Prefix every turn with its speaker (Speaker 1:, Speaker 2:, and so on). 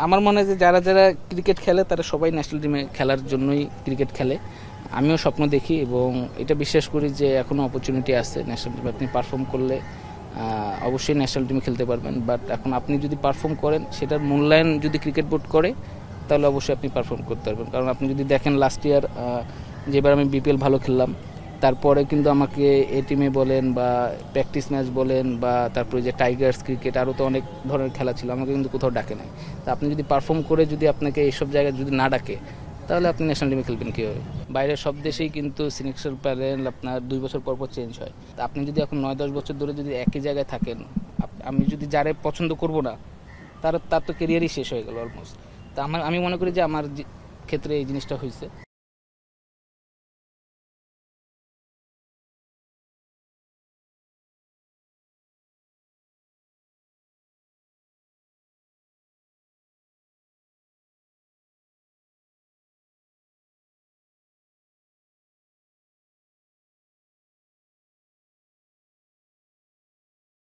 Speaker 1: আমার মনে হয় যে যারা যারা ক্রিকেট খেলে তারা সবাই ন্যাশনাল টিমে খেলার জন্যই ক্রিকেট খেলে। আমিও স্বপ্ন দেখি এবং এটা বিশ্বাস করি যে এখনও অপরচুনিটি আছে। ন্যাশনাল টিমে আপনি পারফর্ম করলে অবশ্যই ন্যাশনাল টিমে খেলতে পারবেন। বাট এখন আপনি যদি পারফর্ম করেন, সেটার মূল্যায়ন যদি ক্রিকেট বোর্ড করে, তাহলে অবশ্যই আপনি পারফর্ম করতে পারবেন। কারণ আপনি যদি দেখেন লাস্ট ইয়ার যেবার আমি বিপিএল ভালো খেললাম, তারপরে কিন্তু আমাকে এ টিমে বলেন বা প্র্যাকটিস ম্যাচ বলেন বা তারপরে যে টাইগার্স ক্রিকেট আরও তো অনেক ধরনের খেলা ছিল, আমাকে কিন্তু কোথাও ডাকে নাই। তা আপনি যদি পারফর্ম করে যদি আপনাকে এইসব জায়গায় যদি না ডাকে, তাহলে আপনি ন্যাশনাল টিমে খেলবেন কীভাবে? বাইরের সব দেশেই কিন্তু সিলেকশন প্যানেল আপনার 2 বছর পর পর চেঞ্জ হয়। তা আপনি যদি এখন 9-10 বছর ধরে যদি একই জায়গায় থাকেন, আমি যদি যারে পছন্দ করব না, তার তো কেরিয়ারই শেষ হয়ে গেল অলমোস্ট। তা আমি মনে করি যে আমার ক্ষেত্রে এই জিনিসটা হয়েছে।